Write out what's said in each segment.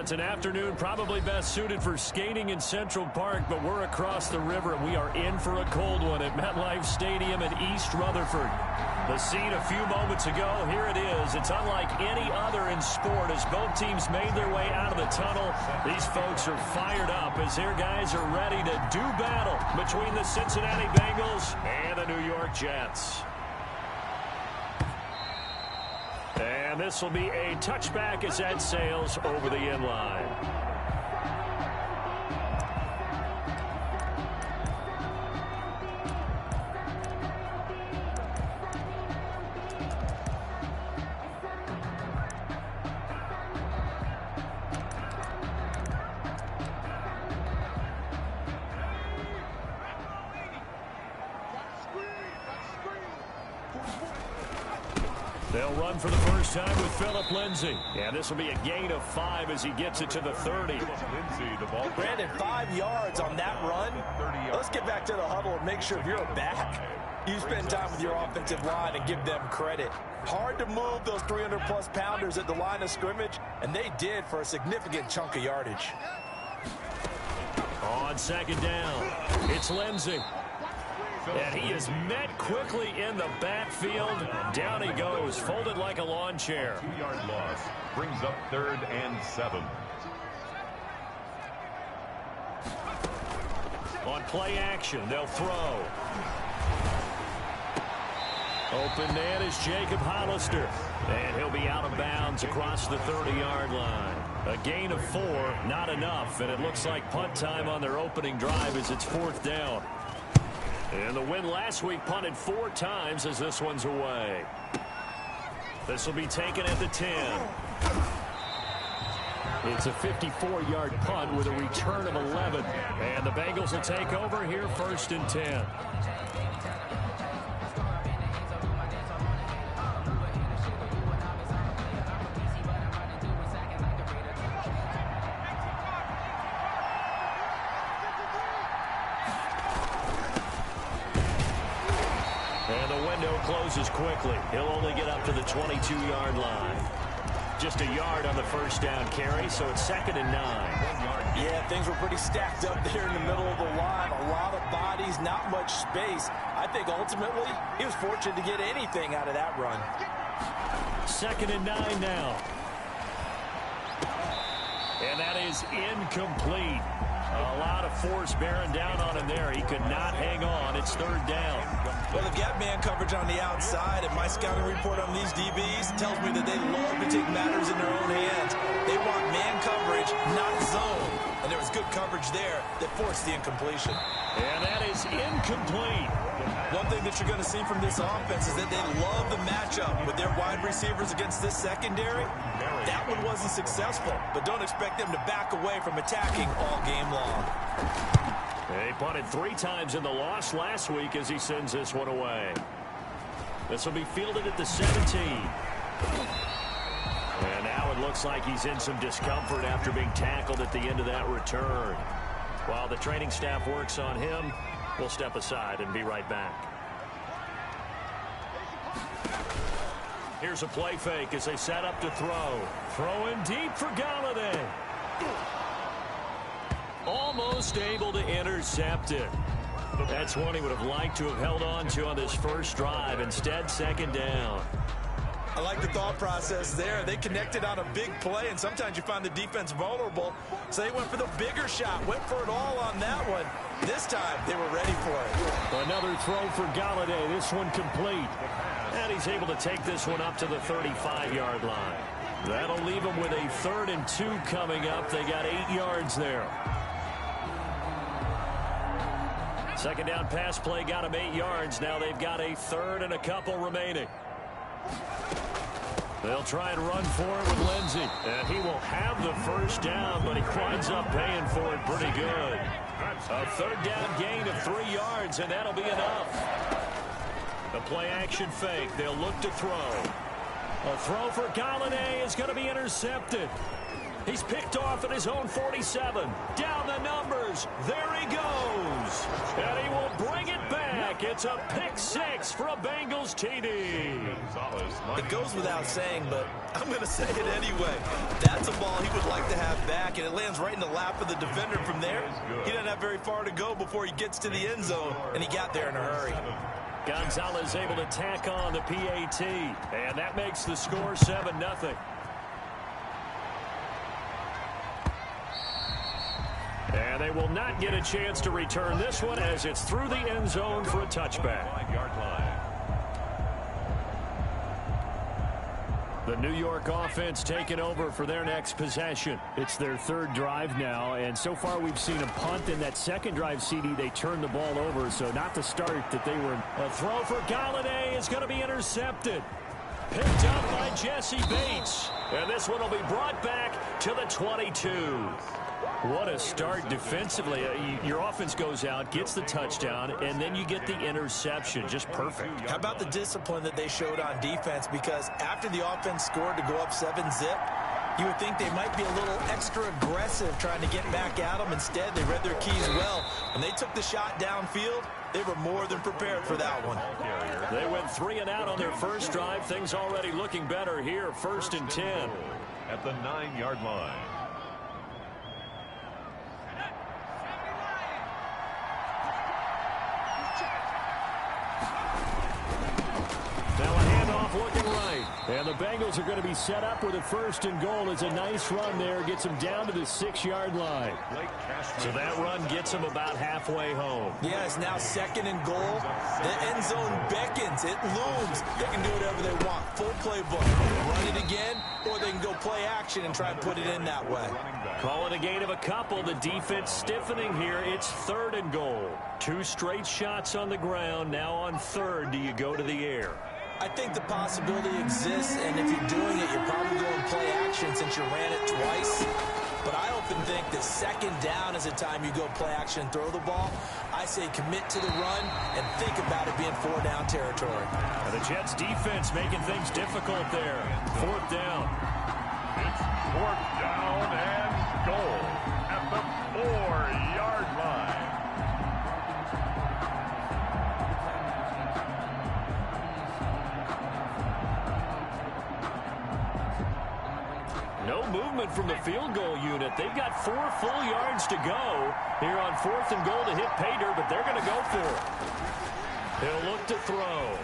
it's an afternoon probably best suited for skating in Central Park, but we're across the river, and we are in for a cold one at MetLife Stadium in East Rutherford. The scene a few moments ago, here it is. It's unlike any other in sport as both teams made their way out of the tunnel. These folks are fired up as their guys are ready to do battle between the Cincinnati Bengals and the New York Jets. And this will be a touchback as that sails over the end line. They'll run for the first time with Phillip Lindsay. And this will be a gain of 5 as he gets it to the 30. Brandon, 5 yards on that run. Let's get back to the huddle and make sure if you're a back, you spend time with your offensive line and give them credit. Hard to move those 300-plus pounders at the line of scrimmage, and they did for a significant chunk of yardage. On second down, it's Lindsay. And he is met quickly in the backfield. Down he goes, folded like a lawn chair. 2-yard loss brings up 3rd and 7. On play action, they'll throw. Open man is Jacob Hollister. And he'll be out of bounds across the 30-yard line. A gain of 4, not enough. And it looks like punt time on their opening drive as it's 4th down. And the win last week punted 4 times as this one's away. This will be taken at the 10. It's a 54-yard punt with a return of 11. And the Bengals will take over here 1st and 10. Closes quickly. He'll only get up to the 22-yard line. Just a yard on the first down carry, so it's 2nd and 9. Yeah, things were pretty stacked up there in the middle of the line. A lot of bodies, not much space. I think ultimately he was fortunate to get anything out of that run. 2nd and 9 now. And that is incomplete. A lot of force bearing down on him there. He could not hang on. It's 3rd down. Well, they've got man coverage on the outside, and my scouting report on these DBs tells me that they love to take matters in their own hands. They want man coverage, not zone. And there was good coverage there that forced the incompletion. And that is incomplete. One thing that you're going to see from this offense is that they love the matchup with their wide receivers against this secondary. That one wasn't successful, but don't expect them to back away from attacking all game long. He punted 3 times in the loss last week as he sends this one away. This will be fielded at the 17. And now it looks like he's in some discomfort after being tackled at the end of that return. While the training staff works on him, we'll step aside and be right back. Here's a play fake as they set up to throw. Throwing deep for Galladay. Almost able to intercept it. That's one he would have liked to have held on to on this first drive. Instead, 2nd down. I like the thought process there. They connected on a big play, and sometimes you find the defense vulnerable. So they went for the bigger shot, went for it all on that one. This time, they were ready for it. Another throw for Galladay. This one complete. And he's able to take this one up to the 35-yard line. That'll leave them with a 3rd and 2 coming up. They got 8 yards there. 2nd down pass play got them 8 yards. Now they've got a 3rd and a couple remaining. They'll try and run for it with Lindsay. And he will have the first down, but he winds up paying for it pretty good. A 3rd down gain of 3 yards, and that'll be enough. The play action fake. They'll look to throw. A throw for Galladay is going to be intercepted. He's picked off at his own 47. Down the numbers. There he goes. And he will bring it back. It's a pick six for a Bengals TD. It goes without saying, but I'm going to say it anyway. That's a ball he would like to have back, and it lands right in the lap of the defender from there. He doesn't have very far to go before he gets to the end zone, and he got there in a hurry. Gonzalez able to tack on the PAT, and that makes the score 7-0. And they will not get a chance to return this one as it's through the end zone for a touchback. 5-yard line. The New York offense taking over for their next possession. It's their third drive now, and so far we've seen a punt. In that second drive, CD, they turned the ball over, so not the start that they were. A throw for Galladay is going to be intercepted. Picked up by Jesse Bates. And this one will be brought back to the 22. What a start defensively. Your offense goes out, gets the touchdown, and then you get the interception. Just perfect. How about the discipline that they showed on defense? Because after the offense scored to go up 7-zip, you would think they might be a little extra aggressive trying to get back at them. Instead, they read their keys well. When they took the shot downfield, they were more than prepared for that one. They went 3 and out on their first drive. Things already looking better here. 1st and 10. At the 9-yard line. Now a handoff looking right. And the Bengals are going to be set up with a 1st and goal. It's a nice run there. Gets them down to the 6-yard line. So that run gets them about halfway home. Yeah, it's now 2nd and goal. The end zone beckons. It looms. They can do whatever they want. Full playbook. Run it again, or they can go play action and try and put it in that way. Call it a gain of a couple. The defense stiffening here. It's 3rd and goal. 2 straight shots on the ground. Now on 3rd, do you go to the air? I think the possibility exists, and if you're doing it, you're probably going play action since you ran it twice. But I often think that 2nd down is the time you go play action and throw the ball. I say commit to the run and think about it being 4-down territory. And the Jets defense making things difficult there. 4th down. It's 4th down and goal at the 4-yard line. No movement from the field goal unit. They've got 4 full yards to go here on 4th and goal to hit Pater, but they're going to go for it. He'll look to throw.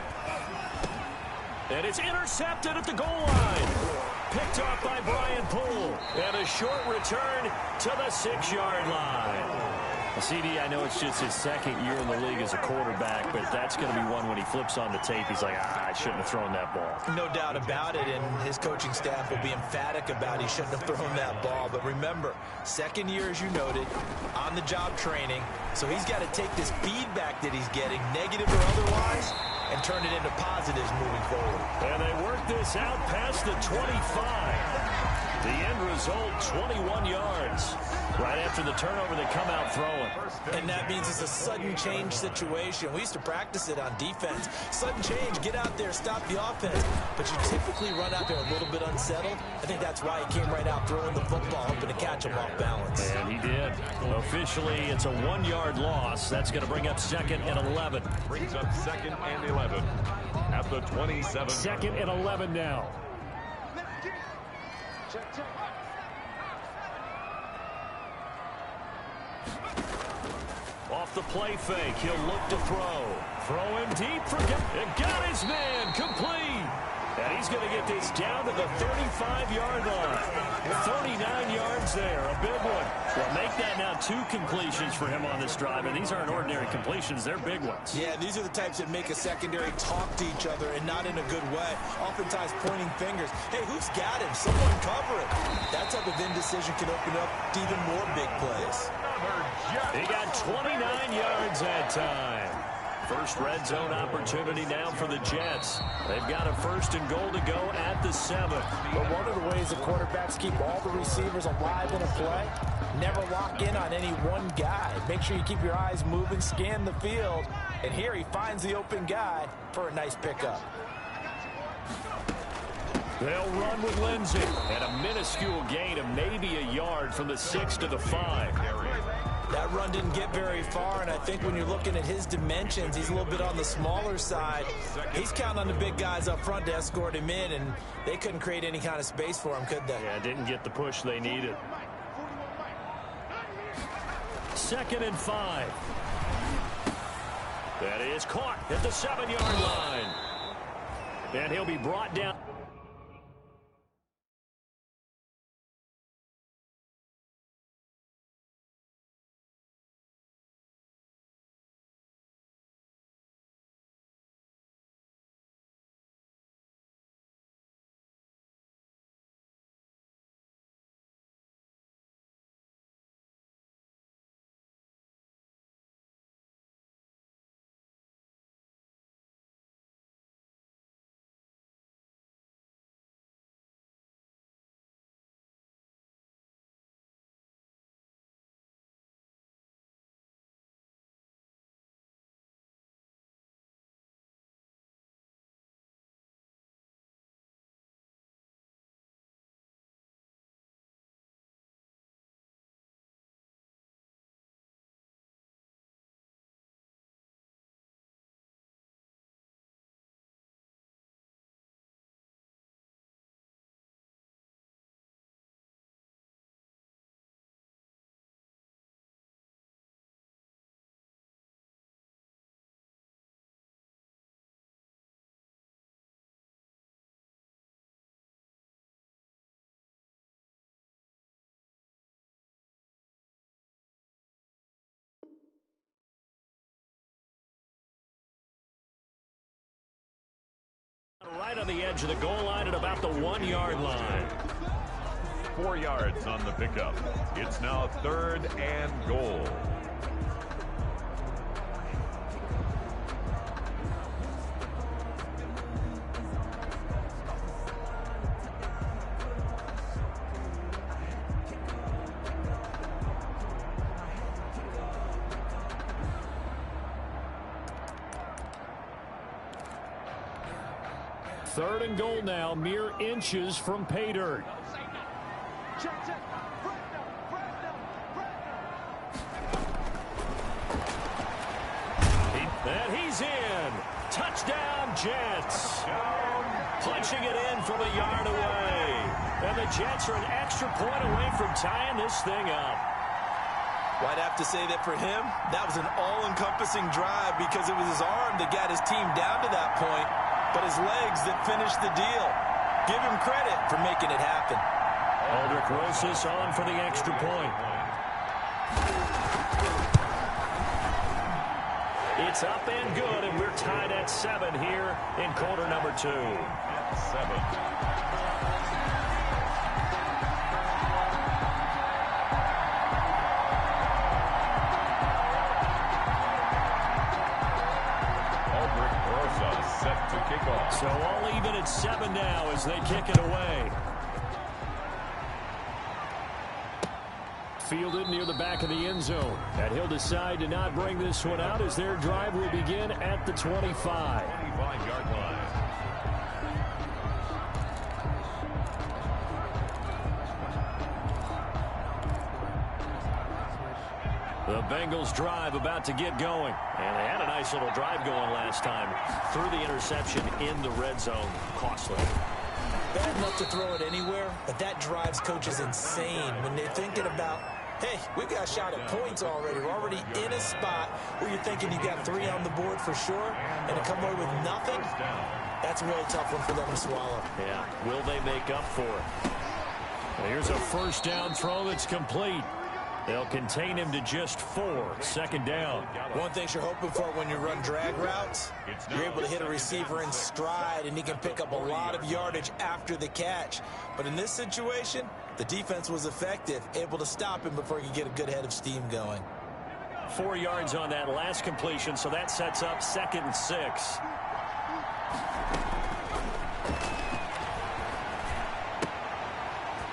And it's intercepted at the goal line. Picked off by Brian Poole. And a short return to the 6-yard line. CD, I know it's just his 2nd year in the league as a quarterback, but that's going to be one when he flips on the tape. He's like, I shouldn't have thrown that ball. No doubt about it, and his coaching staff will be emphatic about he shouldn't have thrown that ball. But remember, 2nd year, as you noted, on-the-job training, so he's got to take this feedback that he's getting, negative or otherwise, and turn it into positives moving forward. And they work this out past the 25. The end result, 21 yards. Right after the turnover, they come out throwing. And that means it's a sudden change situation. We used to practice it on defense. Sudden change, get out there, stop the offense. But you typically run out there a little bit unsettled. I think that's why he came right out throwing the football, hoping to catch him off balance. And he did. Officially, it's a 1-yard loss. That's going to bring up 2nd and 11. Brings up 2nd and 11 at the 27. 2nd and 11 now. Off the play fake, he'll look to throw. Throw him deep for and got his man complete. And he's going to get this down to the 35-yard line. 39 yards there, a big one. Well, make that now 2 completions for him on this drive, and these aren't ordinary completions. They're big ones. Yeah, these are the types that make a secondary talk to each other and not in a good way. Oftentimes pointing fingers. Hey, who's got him? Someone cover it. That type of indecision can open up to even more big plays. He got 29 yards that time. First red zone opportunity now for the Jets. They've got a 1st and goal to go at the 7. But one of the ways the quarterbacks keep all the receivers alive in a play, never lock in on any one guy. Make sure you keep your eyes moving, scan the field. And here he finds the open guy for a nice pickup. They'll run with Lindsay. And a minuscule gain of maybe a yard from the 6 to the 5. That run didn't get very far, and I think when you're looking at his dimensions, he's a little bit on the smaller side. He's counting on the big guys up front to escort him in, and they couldn't create any kind of space for him, could they? Yeah, didn't get the push they needed. 2nd and 5. That is caught at the 7-yard line. And he'll be brought down. Right on the edge of the goal line at about the 1-yard line. 4 yards on the pickup. It's now 3rd and goal. Third and goal now, mere inches from pay dirt. And he's in. Touchdown, Jets. Punching it in from a yard away. And the Jets are an extra point away from tying this thing up. Well, I'd have to say that for him, that was an all-encompassing drive because it was his arm that got his team down to that point, but his legs that finished the deal. Give him credit for making it happen. Aldrich Rosas on for the extra point. It's up and good, and we're tied at 7 here in quarter number 2. 7. Set to kick off. So all even at 7 now as they kick it away. Fielded near the back of the end zone. And he'll decide to not bring this one out as their drive will begin at the 25. 25-yard line. The Bengals drive about to get going. And they had a nice little drive going last time. Threw the interception in the red zone. Costly. Bad enough to throw it anywhere, but that drives coaches insane when they're thinking about, hey, we've got a shot at points already. We're already in a spot where you're thinking you got 3 on the board for sure, and to come away with nothing, that's a really tough one for them to swallow. Yeah, will they make up for it? Well, here's a first down throw that's complete. They'll contain him to just 4. Second down. One thing you're hoping for when you run drag routes, you're able to hit a receiver in stride, and he can pick up a lot of yardage after the catch. But in this situation, the defense was effective, able to stop him before he could get a good head of steam going. 4 yards on that last completion, so that sets up 2nd and 6.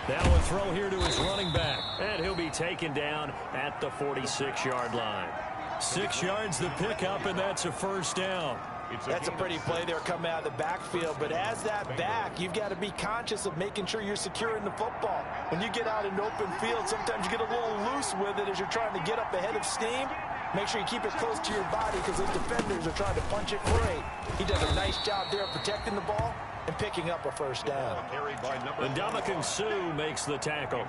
Now a throw here to his running back. And he'll be taken down at the 46-yard line. 6 yards the pickup, and that's a first down. That's a pretty play there coming out of the backfield, but as that back, you've got to be conscious of making sure you're securing the football. When you get out in open field, sometimes you get a little loose with it as you're trying to get up ahead of steam. Make sure you keep it close to your body because those defenders are trying to punch it free. He does a nice job there of protecting the ball and picking up a first down. And Ndamukong Suh makes the tackle.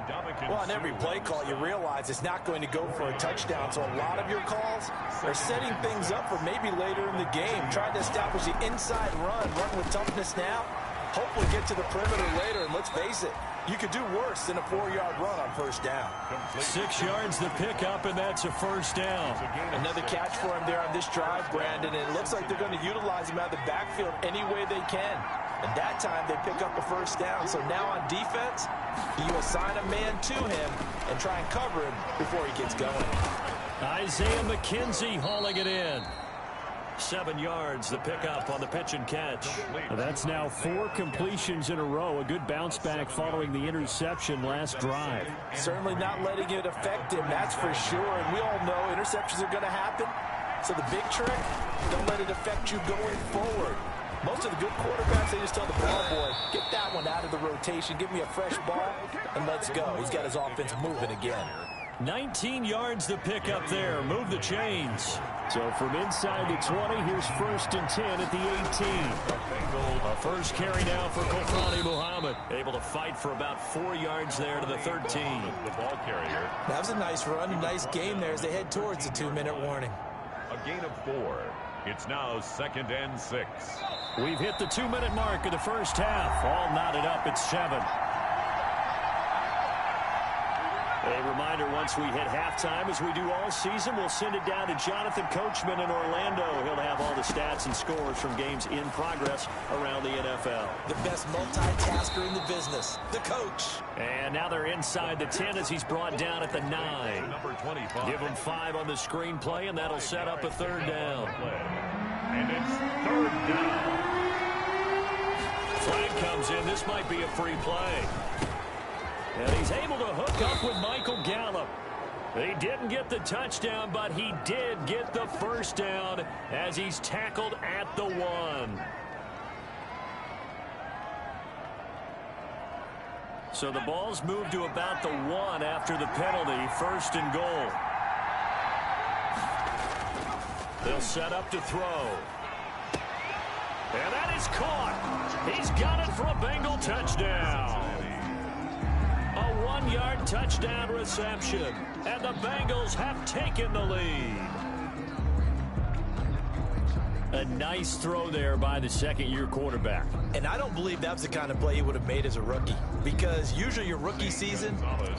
Well, on every play call, you realize it's not going to go for a touchdown, so a lot of your calls are setting things up for maybe later in the game, trying to establish the inside run with toughness now, hopefully get to the perimeter later, and let's face it, you could do worse than a 4-yard run on first down. 6 yards the pickup, and that's a first down. Another catch for him there on this drive, Brandon, and it looks like they're going to utilize him out of the backfield any way they can. And that time, they pick up a first down. So now on defense, you assign a man to him and try and cover him before he gets going. Isaiah McKenzie hauling it in. 7 yards, the pickup on the pitch and catch. That's now 4 completions in a row. A good bounce back following the interception last drive. Certainly not letting it affect him, that's for sure. And we all know interceptions are going to happen. So the big trick, don't let it affect you going forward. Most of the good quarterbacks, they just tell the ball boy, get that one out of the rotation, give me a fresh ball, and let's go. He's got his offense moving again. 19 yards the pickup there. Move the chains. So from inside the 20, here's 1st and 10 at the 18. A first carry now for Kofani Muhammad. Able to fight for about 4 yards there to the 13. The ball carrier. That was a nice run, a nice game there as they head towards the 2-minute warning. A gain of 4. It's now 2nd and 6. We've hit the 2-minute mark of the first half. All knotted up at 7. A reminder, once we hit halftime, as we do all season, we'll send it down to Jonathan Coachman in Orlando. He'll have all the stats and scores from games in progress around the NFL. The best multitasker in the business, the coach. And now they're inside the 10 as he's brought down at the 9. Number 25. Give him 5 on the screenplay, and that'll set up a 3rd down. And it's 3rd down. Flag comes in. This might be a free play. And he's able to hook up with Michael Gallup. He didn't get the touchdown, but he did get the first down as he's tackled at the 1. So the ball's moved to about the 1 after the penalty. 1st and goal. They'll set up to throw. And that is caught. He's got it for a Bengal touchdown. A 1-yard touchdown reception. And the Bengals have taken the lead. A nice throw there by the 2nd-year quarterback. And I don't believe that was the kind of play he would have made as a rookie, because usually your rookie season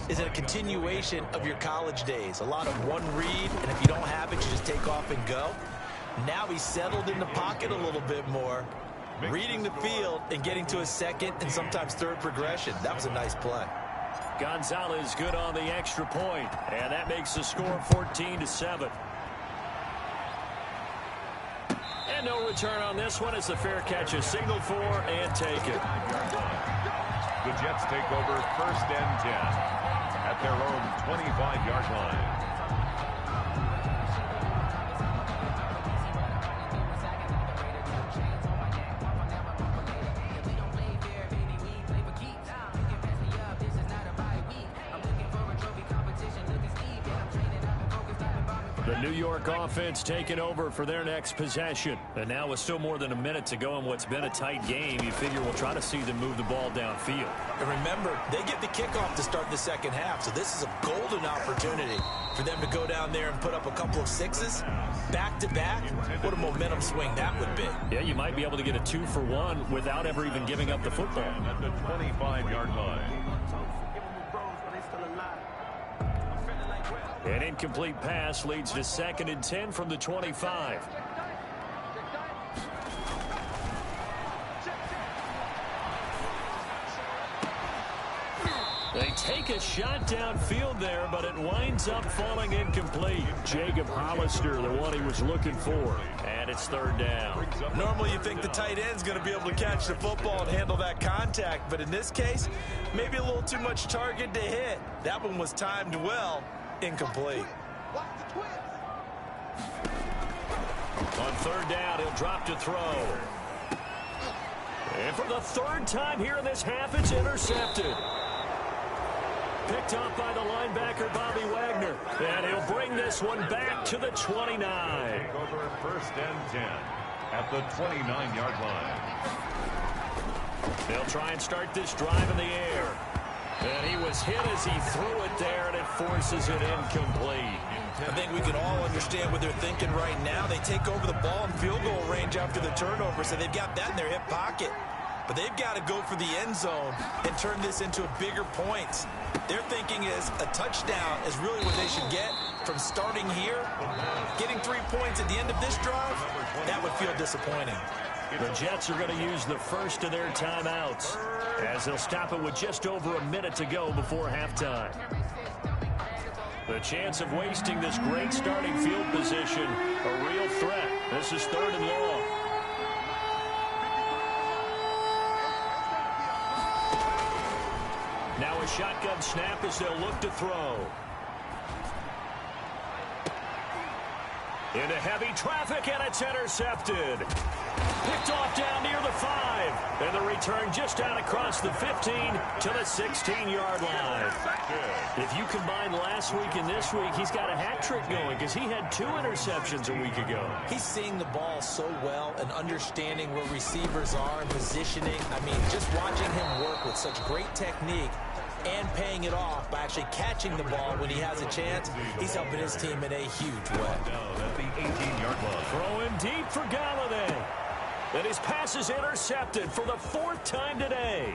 is a continuation of your college days. A lot of one read, and if you don't have it, you just take off and go. Now he's settled in the pocket a little bit more, reading the field and getting to a 2nd and sometimes 3rd progression. That was a nice play. Gonzalez good on the extra point, and that makes the score 14-7. And no return on this one. It's a fair catch, a signal for and taken. The Jets take over 1st and 10 at their own 25-yard line. The New York offense taking over for their next possession. And now with still more than a minute to go in what's been a tight game, you figure we'll try to see them move the ball downfield. And remember, they get the kickoff to start the 2nd half, so this is a golden opportunity for them to go down there and put up a couple of 6s back-to-back. What a momentum swing that would be. Yeah, you might be able to get a 2-for-1 without ever even giving up the football. At the 25-yard line. An incomplete pass leads to 2nd and 10 from the 25. They take a shot downfield there, but it winds up falling incomplete. Jacob Hollister, the one he was looking for. And it's 3rd down. Normally you think the tight end's going to be able to catch the football and handle that contact, but in this case, maybe a little too much target to hit. That one was timed well. Incomplete. On third down, he'll drop to throw. And for the third time here in this half, it's intercepted. Picked up by the linebacker, Bobby Wagner. And he'll bring this one back to the 29. Take over first and 10 at the 29-yard line. They'll try and start this drive in the air. And he was hit as he threw it there, and it forces it incomplete. I think we can all understand what they're thinking right now. They take over the ball in field goal range after the turnover, so they've got that in their hip pocket. But they've got to go for the end zone and turn this into bigger points. Their thinking is a touchdown is really what they should get from starting here. Getting 3 points at the end of this drive, that would feel disappointing. The Jets are going to use the first of their timeouts as they'll stop it with just over a minute to go before halftime. The chance of wasting this great starting field position, a real threat. This is 3rd and long. Now a shotgun snap as they'll look to throw. Into heavy traffic, and it's intercepted. Picked off down near the 5. And the return just out across the 15 to the 16-yard line. If you combine last week and this week, he's got a hat trick going because he had 2 interceptions a week ago. He's seeing the ball so well and understanding where receivers are and positioning. I mean, just watching him work with such great technique and paying it off by actually catching the ball when he has a chance, he's helping his team in a huge way. At the 18-yard line. Throwing deep for Galladay. And his pass is intercepted for the 4th time today.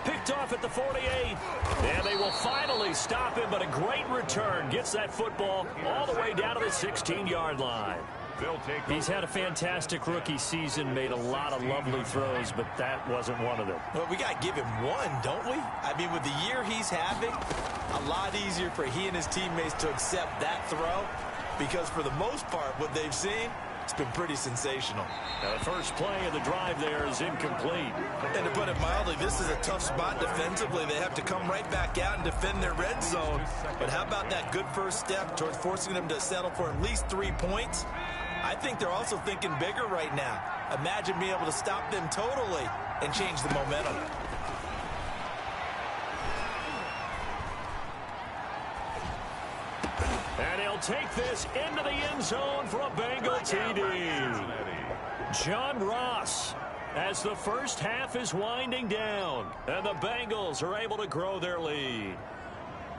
Picked off at the 48. And they will finally stop him, but a great return gets that football all the way down to the 16-yard line. He's had a fantastic rookie season, made a lot of lovely throws, but that wasn't one of them. Well, we got to give him one, don't we? I mean, with the year he's having, a lot easier for he and his teammates to accept that throw because for the most part, what they've seen, it's been pretty sensational. Now the first play of the drive there is incomplete. And to put it mildly, this is a tough spot defensively. They have to come right back out and defend their red zone. But how about that good first step towards forcing them to settle for at least 3 points? I think they're also thinking bigger right now. Imagine being able to stop them totally and change the momentum. And he'll take this into the end zone for a Bengal TD. John Ross, as the first half is winding down, and the Bengals are able to grow their lead.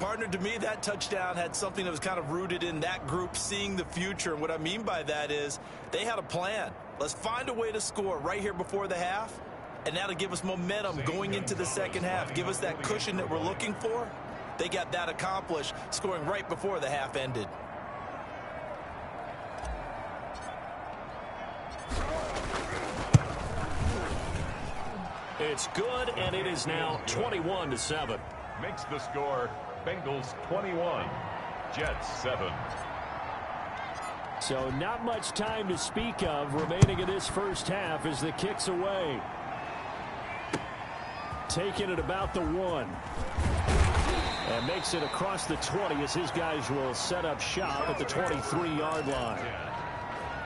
Partner, to me, that touchdown had something that was kind of rooted in that group seeing the future. And what I mean by that is they had a plan. Let's find a way to score right here before the half, and that'll give us momentum going into the second half. Give us that cushion that we're looking for. They got that accomplished, scoring right before the half ended. It's good, and it is now 21-7. Makes the score Bengals 21, Jets 7. So not much time to speak of remaining in this first half as the kick's away. Taking it about the 1. And makes it across the 20 as his guys will set up shop at the 23-yard line.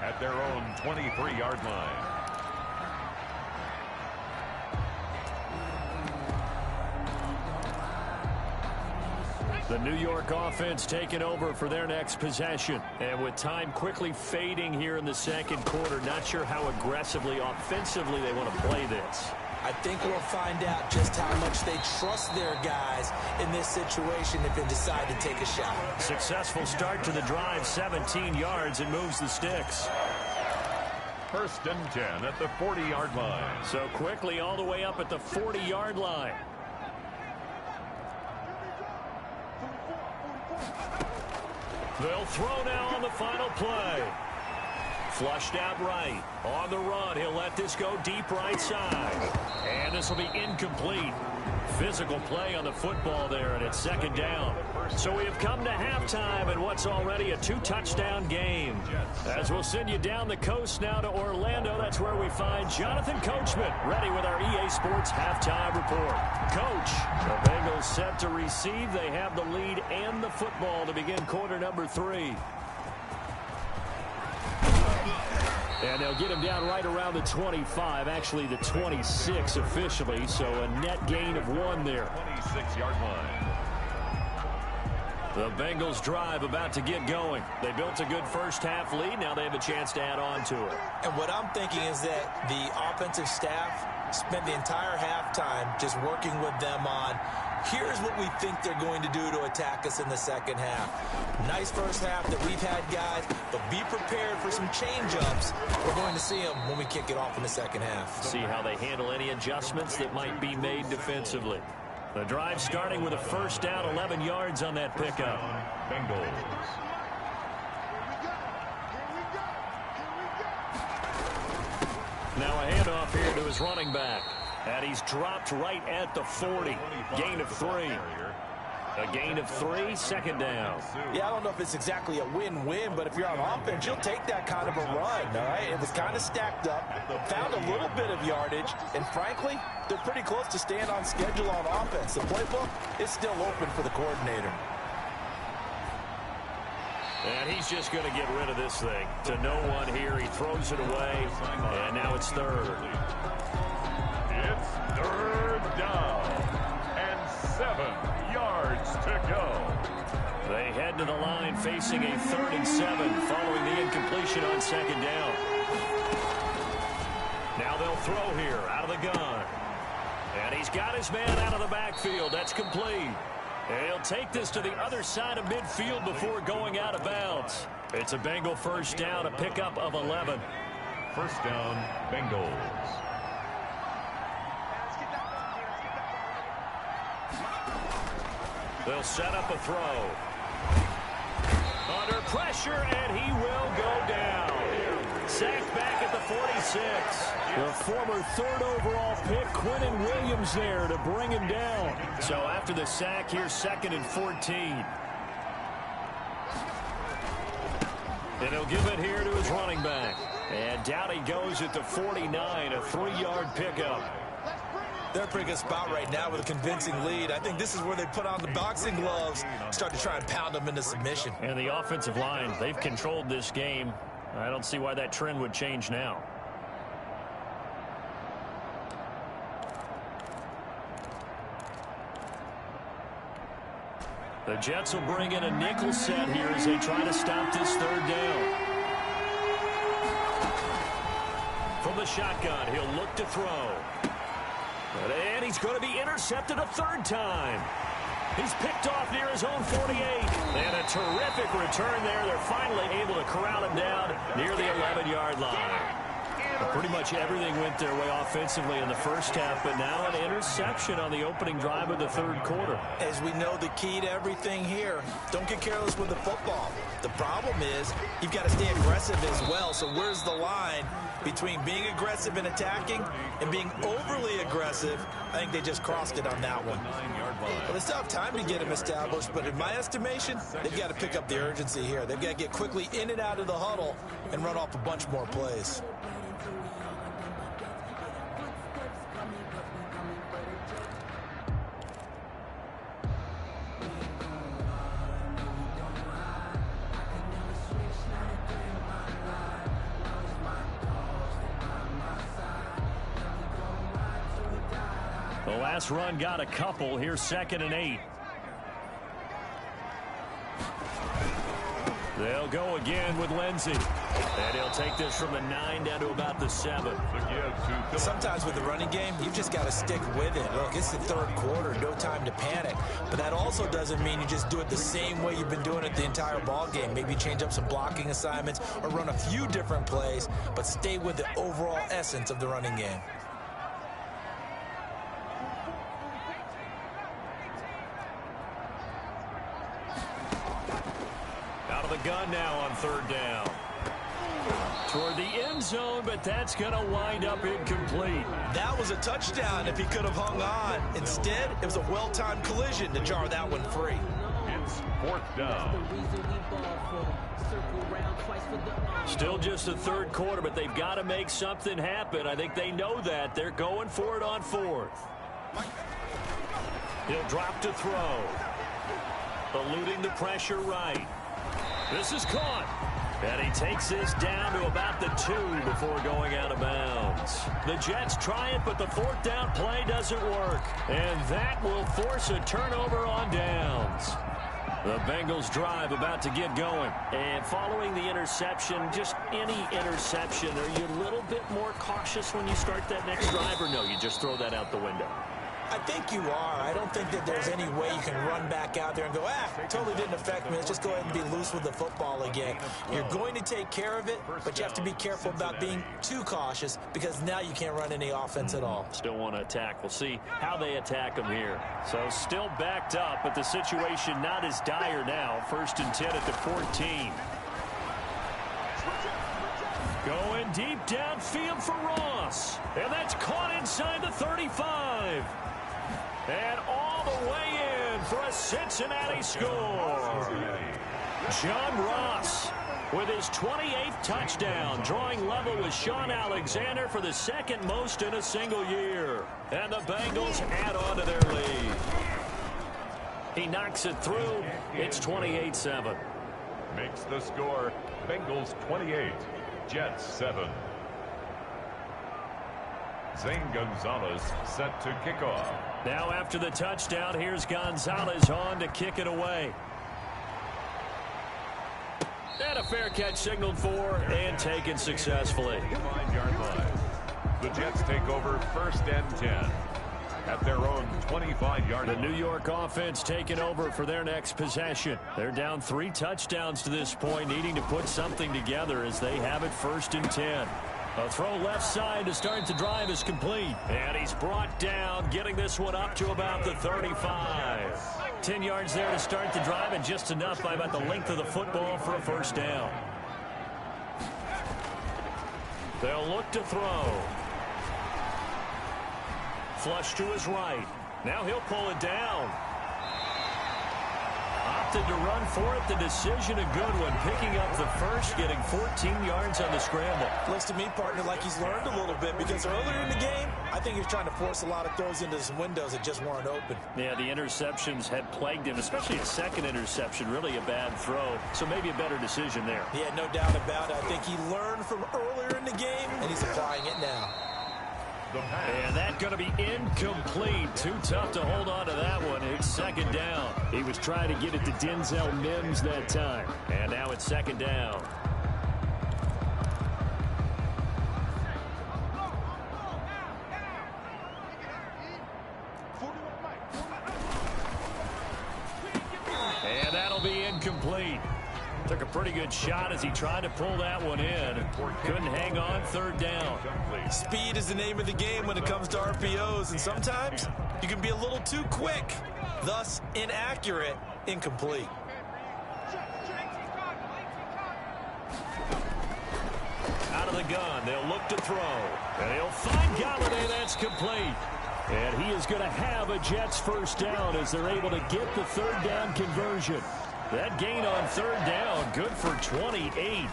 At their own 23-yard line. The New York offense taking over for their next possession. And with time quickly fading here in the second quarter, not sure how aggressively, offensively they want to play this. I think we'll find out just how much they trust their guys in this situation if they decide to take a shot. Successful start to the drive, 17 yards, and moves the sticks. First and 10 at the 40-yard line. So quickly all the way up at the 40-yard line. They'll throw now on the final play. Flushed out right. On the run, he'll let this go deep right side. And this will be incomplete. Physical play on the football there, and it's second down. So we have come to halftime in what's already a 2-touchdown game. As we'll send you down the coast now to Orlando, that's where we find Jonathan Coachman ready with our EA Sports halftime report. Coach, the Bengals set to receive. They have the lead and the football to begin quarter number 3. And they'll get him down right around the 25, actually the 26 officially, so a net gain of 1 there. 26-yard line. The Bengals drive about to get going. They built a good first-half lead. Now they have a chance to add on to it. And what I'm thinking is that the offensive staff spent the entire halftime just working with them on, here's what we think they're going to do to attack us in the second half. Nice first half that we've had, guys, but be prepared for some change-ups. We're going to see them when we kick it off in the second half. See how they handle any adjustments that might be made defensively. The drive starting with a first down, 11 yards on that pickup. Bengals. Now a handoff here to his running back. And he's dropped right at the 40. Gain of 3. A gain of 3, second down. Yeah, I don't know if it's exactly a win-win, but if you're on offense, you'll take that kind of a run, all right? It was kind of stacked up, found a little bit of yardage, and frankly, they're pretty close to staying on schedule on offense. The playbook is still open for the coordinator. And he's just going to get rid of this thing. To no one here, he throws it away, and now it's third. It's third down and 7 yards to go. They head to the line facing a 3rd and 7 following the incompletion on second down. Now they'll throw here out of the gun. And he's got his man out of the backfield. That's complete. And he'll take this to the other side of midfield before going out of bounds. It's a Bengal first down, a pickup of 11. First down, Bengals. They'll set up a throw. Under pressure, and he will go down. Sacked back at the 46. The former 3rd overall pick, Quinnen Williams, there to bring him down. So after the sack, here's 2nd and 14. And he'll give it here to his running back. And down he goes at the 49, a 3-yard pickup. They're in a pretty good spot right now with a convincing lead. I think this is where they put on the boxing gloves, start to try and pound them into submission. And the offensive line, they've controlled this game. I don't see why that trend would change now. The Jets will bring in a nickel set here as they try to stop this 3rd down. From the shotgun, he'll look to throw. And he's going to be intercepted a 3rd time. He's picked off near his own 48. And a terrific return there. They're finally able to corral him down near the 11-yard line. Pretty much everything went their way offensively in the first half, but now an interception on the opening drive of the 3rd quarter. As we know, the key to everything here, don't get careless with the football. The problem is you've got to stay aggressive as well. So where's the line between being aggressive and attacking and being overly aggressive? I think they just crossed it on that one. Well, they still have time to get him established, but in my estimation, they've got to pick up the urgency here. They've got to get quickly in and out of the huddle and run off a bunch more plays. The last run got a couple. Here's 2nd and 8. They'll go again with Lindsey. And he'll take this from the 9 down to about the 7. Sometimes with the running game, you've just got to stick with it. Look, it's the 3rd quarter, no time to panic. But that also doesn't mean you just do it the same way you've been doing it the entire ball game. Maybe change up some blocking assignments or run a few different plays, but stay with the overall essence of the running game. Out of the gun now on 3rd down. Toward the end zone, but that's going to wind up incomplete. That was a touchdown if he could have hung on. Instead, it was a well-timed collision to jar that one free. It's 4th down. Still just the 3rd quarter, but they've got to make something happen. I think they know that. They're going for it on 4th. He'll drop to throw. Eluding the pressure right. This is caught. And he takes this down to about the 2 before going out of bounds. The Jets try it, but the fourth down play doesn't work. And that will force a turnover on downs. The Bengals drive about to get going. And following the interception, just any interception, are you a little bit more cautious when you start that next drive, or no, you just throw that out the window? I think you are. I don't think that there's any way you can run back out there and go, totally didn't affect me. Let's just go ahead and be loose with the football again. You're going to take care of it, but you have to be careful about being too cautious because now you can't run any offense at all. Still want to attack. We'll see how they attack them here. So still backed up, but the situation not as dire now. 1st and 10 at the 14. Going deep downfield for Ross. And that's caught inside the 35. And all the way in for a Cincinnati score. John Ross with his 28th touchdown, drawing level with Sean Alexander for the second most in a single year. And the Bengals add on to their lead. He knocks it through. It's 28-7. Makes the score Bengals 28, Jets 7. Zane Gonzalez set to kick off. Now after the touchdown, here's Gonzalez on to kick it away. And a fair catch signaled for and taken successfully. 5-yard line. The Jets take over 1st and 10 at their own 25-yard line. The New York offense taking over for their next possession. They're down 3 touchdowns to this point, needing to put something together as they have it 1st and 10. A throw left side to start the drive is complete. And he's brought down, getting this one up to about the 35. 10 yards there to start the drive, and just enough by about the length of the football for a 1st down. They'll look to throw. Flush to his right. Now he'll pull it down. Opted to run for it. The decision a good one. Picking up the first, getting 14 yards on the scramble. Looks to me, partner, like he's learned a little bit because earlier in the game, I think he was trying to force a lot of throws into some windows that just weren't open. Yeah, the interceptions had plagued him, especially a second interception. Really a bad throw. So maybe a better decision there. Yeah, no doubt about it. I think he learned from earlier in the game, and he's applying it now. And that's going to be incomplete. Too tough to hold on to that one. It's 2nd down. He was trying to get it to Denzel Mims that time. And now it's 2nd down. And that'll be incomplete. Took a pretty good shot as he tried to pull that one in. Couldn't hang on. 3rd down. Speed is the name of the game when it comes to RPOs, and sometimes you can be a little too quick, thus inaccurate, incomplete. Out of the gun, they'll look to throw. And he'll find Galladay. That's complete. And he is going to have a Jets 1st down as they're able to get the 3rd down conversion. That gain on 3rd down, good for 28.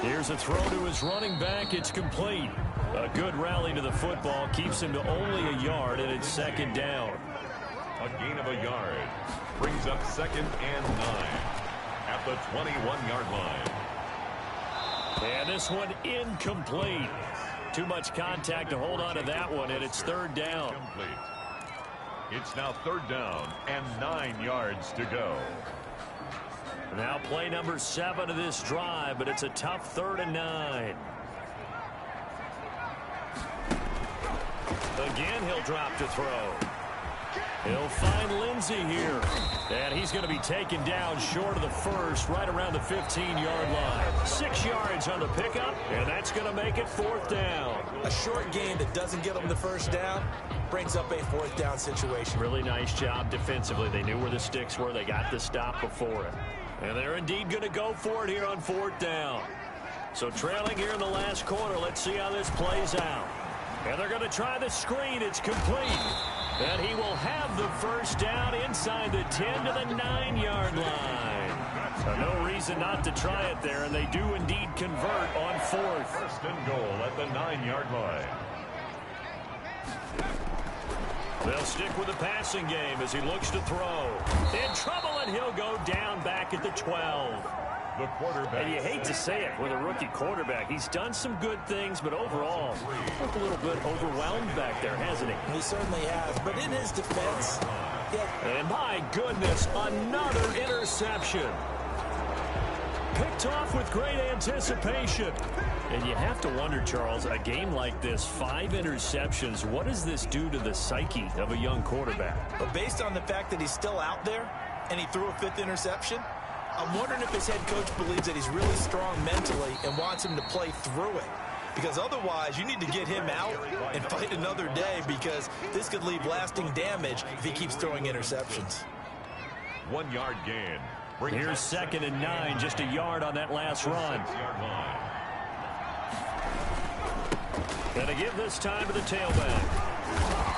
Here's a throw to his running back. It's complete. A good rally to the football. Keeps him to only a yard, and it's 2nd down. A gain of a yard. Brings up 2nd and 9 at the 21-yard line. And this one incomplete. Too much contact to hold on to that one, and it's 3rd down. Complete. It's now 3rd down and 9 yards to go. Now play number 7 of this drive, but it's a tough 3rd and 9. Again, he'll drop to throw. He'll find Lindsey here. And he's going to be taken down short of the first, right around the 15-yard line. 6 yards on the pickup, and that's going to make it 4th down. A short game that doesn't get them the 1st down brings up a 4th down situation. Really nice job defensively. They knew where the sticks were. They got the stop before it. And they're indeed going to go for it here on 4th down. So trailing here in the last quarter, let's see how this plays out. And they're going to try the screen. It's complete. And he will have the 1st down inside the 10 to the 9-yard line. So no reason not to try it there, and they do indeed convert on 4th. 1st and goal at the 9-yard line. They'll stick with the passing game as he looks to throw. In trouble, and he'll go down back at the 12. The quarterback. And you hate to say it with a rookie quarterback. He's done some good things, but overall, looked a little bit overwhelmed back there, hasn't he? He certainly has. But in his defense, and my goodness, another interception. Picked off with great anticipation. And you have to wonder, Charles, a game like this, 5 interceptions, what does this do to the psyche of a young quarterback? But based on the fact that he's still out there and he threw a 5th interception, I'm wondering if his head coach believes that he's really strong mentally and wants him to play through it. Because otherwise, you need to get him out and fight another day, because this could leave lasting damage if he keeps throwing interceptions. 1 yard gain. Here's 2nd and 9, just a yard on that last run. Gonna give this time to the tailback.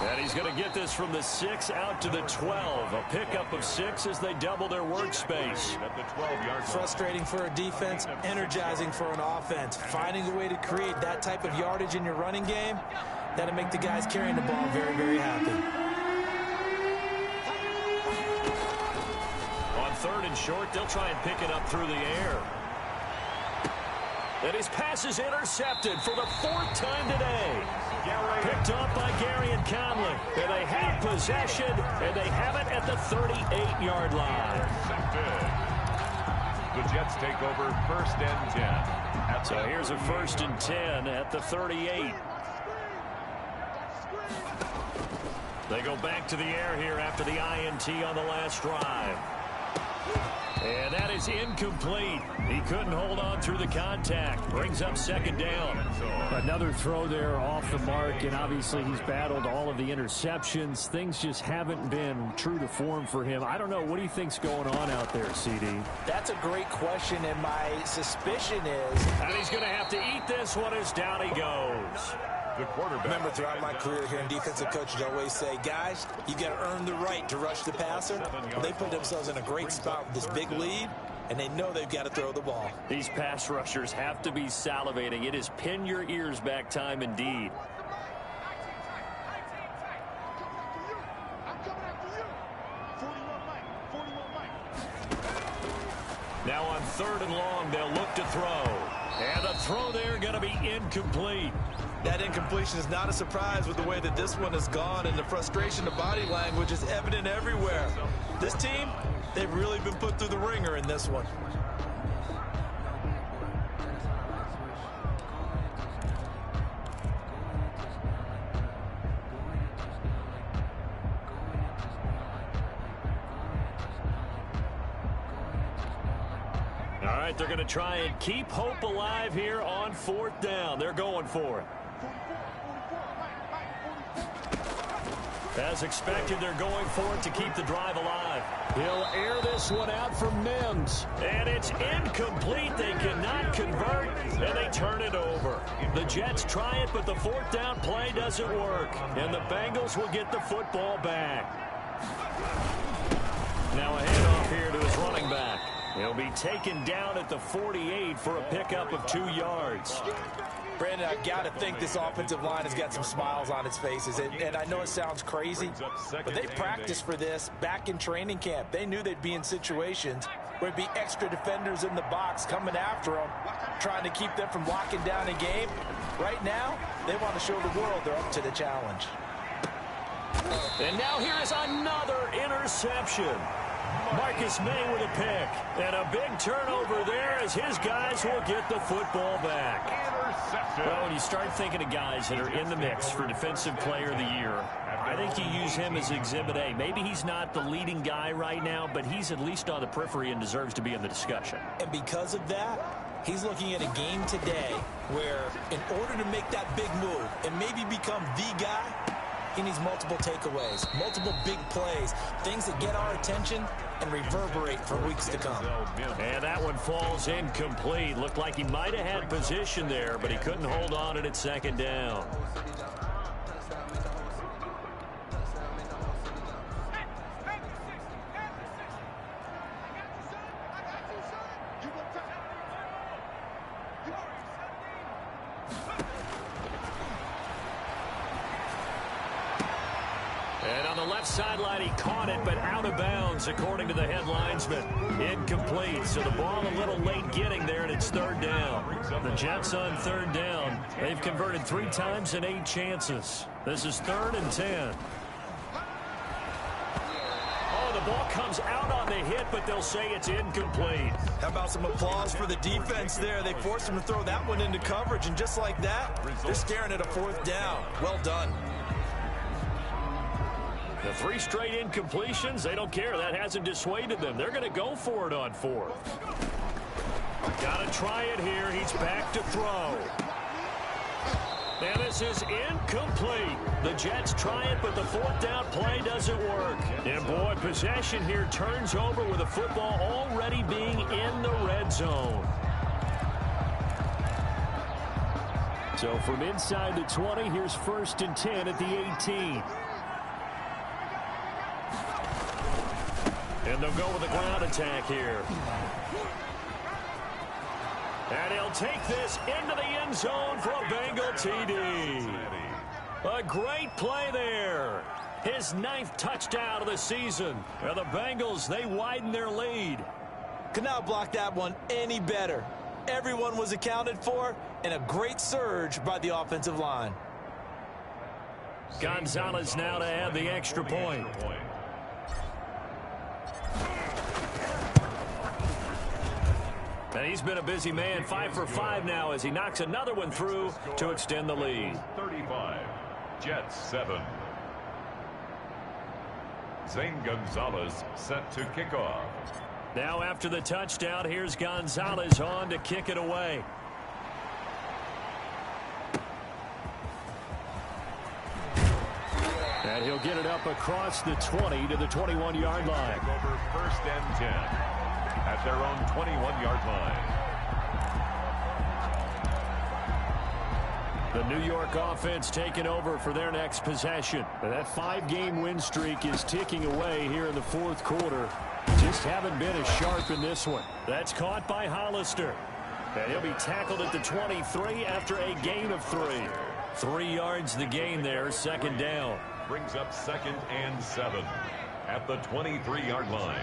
And he's going to get this from the 6 out to the 12. A pickup of 6 as they double their workspace. At the 12-yard. Frustrating for a defense, energizing for an offense. Finding a way to create that type of yardage in your running game, that'll make the guys carrying the ball very, very happy. On 3rd and short, they'll try and pick it up through the air. And his pass is intercepted for the 4th time today. Picked off by Gary and Conley. And they have possession, and they have it at the 38-yard line. The Jets take over 1st and 10. So here's a 1st and 10 at the 38. They go back to the air here after the INT on the last drive. And that is incomplete. He couldn't hold on through the contact. Brings up 2nd down. Another throw there off the mark, and obviously he's battled all of the interceptions. Things just haven't been true to form for him. I don't know. What do you think's going on out there, CD? That's a great question, and my suspicion is... And he's going to have to eat this one as down he goes. The quarterback. Remember, throughout my career here in defensive coaches always say, guys, you got to earn the right to rush the passer. Well, they put themselves in a great spot with this big lead, and they know they've got to throw the ball. These pass rushers have to be salivating. It is pin your ears back time indeed. Now on 3rd and long, they'll look to throw. And the throw there going to be incomplete. That incompletion is not a surprise with the way that this one has gone, and the frustration of body language is evident everywhere. This team, they've really been put through the ringer in this one. All right, they're going to try and keep hope alive here on 4th down. They're going for it. As expected, they're going for it to keep the drive alive. He'll air this one out from Mims. And it's incomplete. They cannot convert, and they turn it over. The Jets try it, but the 4th down play doesn't work. And the Bengals will get the football back. Now a handoff here to his running back. He'll be taken down at the 48 for a pickup of 2 yards. Brandon, I've got to think this offensive line has got some smiles on its faces. And I know it sounds crazy, but they practiced for this back in training camp. They knew they'd be in situations where it'd be extra defenders in the box coming after them, trying to keep them from locking down a game. Right now, they want to show the world they're up to the challenge. And now here is another interception. Marcus May with a pick. And a big turnover there as his guys will get the football back. Well, when you start thinking of guys that are in the mix for Defensive Player of the Year, I think you use him as Exhibit A. Maybe he's not the leading guy right now, but he's at least on the periphery and deserves to be in the discussion. And because of that, he's looking at a game today where in order to make that big move and maybe become the guy, he needs multiple takeaways, multiple big plays, things that get our attention and reverberate for weeks to come. And that one falls incomplete. Looked like he might have had position there, but he couldn't hold on it at 2nd down. And on the left sideline, he caught it, but out of bounds, according to the head linesman. Incomplete, so the ball a little late getting there, and it's third down. The Jets on third down. They've converted 3 times in 8 chances. This is 3rd and 10. Oh, the ball comes out on the hit, but they'll say it's incomplete. How about some applause for the defense there? They forced him to throw that one into coverage, and just like that, they're staring at a 4th down. Well done. The 3 straight incompletions, they don't care. That hasn't dissuaded them. They're going to go for it on 4th. Got to try it here. He's back to throw. And this is incomplete. The Jets try it, but the 4th down play doesn't work. And boy, possession here turns over with the football already being in the red zone. So from inside the 20, here's 1st and 10 at the 18. And they'll go with a ground attack here. And he'll take this into the end zone for a Bengal TD. A great play there. His 9th touchdown of the season. And the Bengals, they widen their lead. Could not block that one any better. Everyone was accounted for, and a great surge by the offensive line. Gonzalez now to add the extra point. And he's been a busy man, 5 for 5 now as he knocks another one through to extend the lead. 35, Jets 7. Zane Gonzalez set to kick off. Now after the touchdown, here's Gonzalez on to kick it away. And he'll get it up across the 20 to the 21-yard line. Over 1st and 10 at their own 21-yard line. The New York offense taking over for their next possession. That 5-game win streak is ticking away here in the 4th quarter. Just haven't been as sharp in this one. That's caught by Hollister. And he'll be tackled at the 23 after a gain of 3. 3 yards the gain there, 2nd down. Brings up 2nd and 7 at the 23-yard line.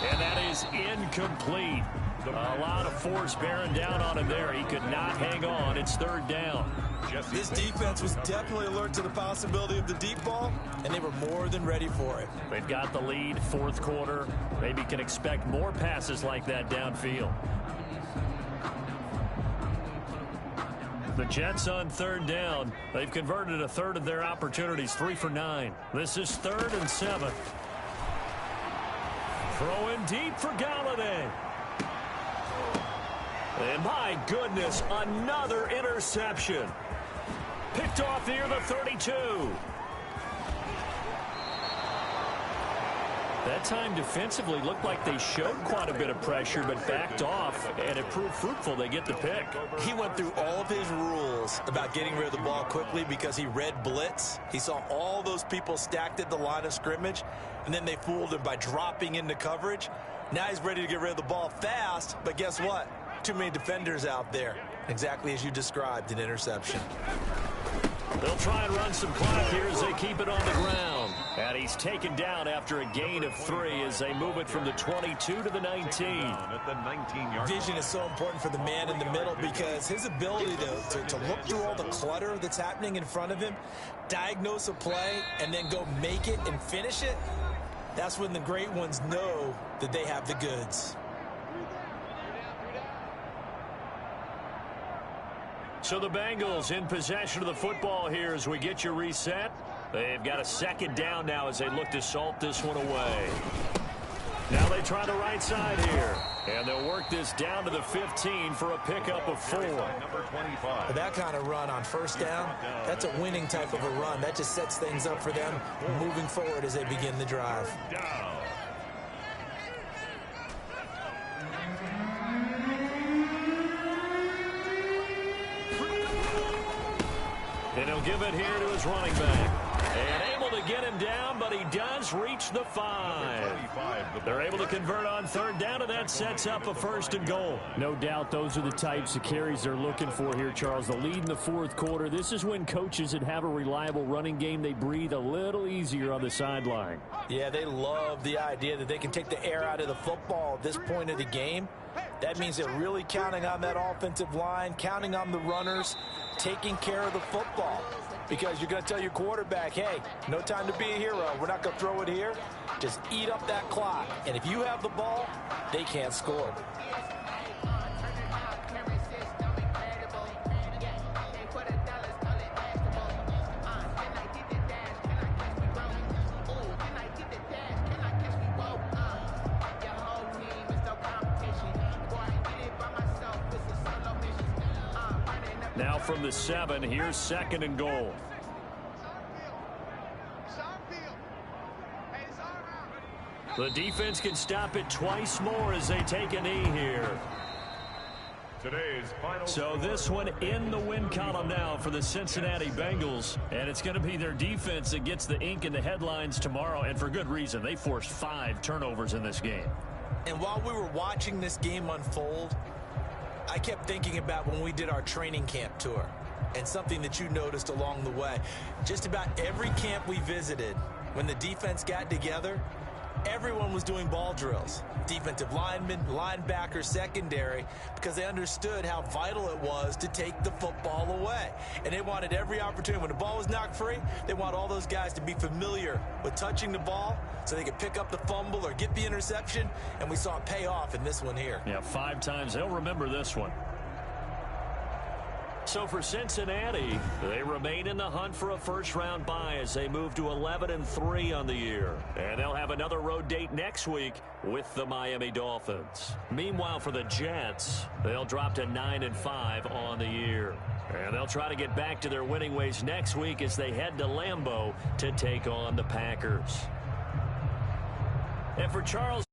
And that is incomplete. A lot of force bearing down on him there. He could not hang on. It's 3rd down. This defense was definitely alert to the possibility of the deep ball, and they were more than ready for it. They've got the lead, 4th quarter. Maybe can expect more passes like that downfield. The Jets on 3rd down. They've converted a 1/3 of their opportunities, 3 for 9. This is 3rd and 7. Throwing deep for Galladay. And my goodness, another interception. Picked off near the 32. That time defensively looked like they showed quite a bit of pressure but backed off, and it proved fruitful. They get the pick. He went through all of his rules about getting rid of the ball quickly because he read blitz. He saw all those people stacked at the line of scrimmage, and then they fooled him by dropping into coverage. Now he's ready to get rid of the ball fast, but guess what? Too many defenders out there. Exactly as you described, an interception. They'll try and run some clock here as they keep it on the ground. And he's taken down after a gain of 3 as they move it from the 22 to the 19. At the 19-yard Vision is so important for the man in the middle because his ability to look through all the clutter that's happening in front of him, diagnose a play, and then go make it and finish it, that's when the great ones know that they have the goods. So the Bengals in possession of the football here as we get you reset. They've got a 2nd down now as they look to salt this one away. Now they try the right side here. And they'll work this down to the 15 for a pickup of 4. number 25. That kind of run on 1st down, that's a winning type of a run. That just sets things up for them moving forward as they begin the drive. Down. And he'll give it here to his running back. And able to get him down, but he does reach the 5. They're able to convert on third down, and that sets up a 1st and goal. No doubt those are the types of carries they're looking for here, Charles. The lead in the 4th quarter. This is when coaches that have a reliable running game, they breathe a little easier on the sideline. Yeah, they love the idea that they can take the air out of the football at this point of the game. That means they're really counting on that offensive line, counting on the runners, taking care of the football. Because you're going to tell your quarterback, hey, no time to be a hero. We're not going to throw it here. Just eat up that clock. And if you have the ball, they can't score. Now from the 7, here's 2nd and goal. The defense can stop it twice more as they take a knee here. Today's final So this one in the win column now for the Cincinnati Bengals. And it's going to be their defense that gets the ink in the headlines tomorrow. And for good reason. They forced 5 turnovers in this game. And while we were watching this game unfold, I kept thinking about when we did our training camp tour and something that you noticed along the way. Just about every camp we visited, when the defense got together, everyone was doing ball drills. Defensive linemen, linebackers, secondary, because they understood how vital it was to take the football away. And they wanted every opportunity. When the ball was knocked free, they want all those guys to be familiar with touching the ball so they could pick up the fumble or get the interception. And we saw it pay off in this one here. Yeah, 5 times. They'll remember this one. So for Cincinnati, they remain in the hunt for a first-round bye as they move to 11-3 on the year. And they'll have another road date next week with the Miami Dolphins. Meanwhile, for the Jets, they'll drop to 9-5 on the year. And they'll try to get back to their winning ways next week as they head to Lambeau to take on the Packers. And for Charles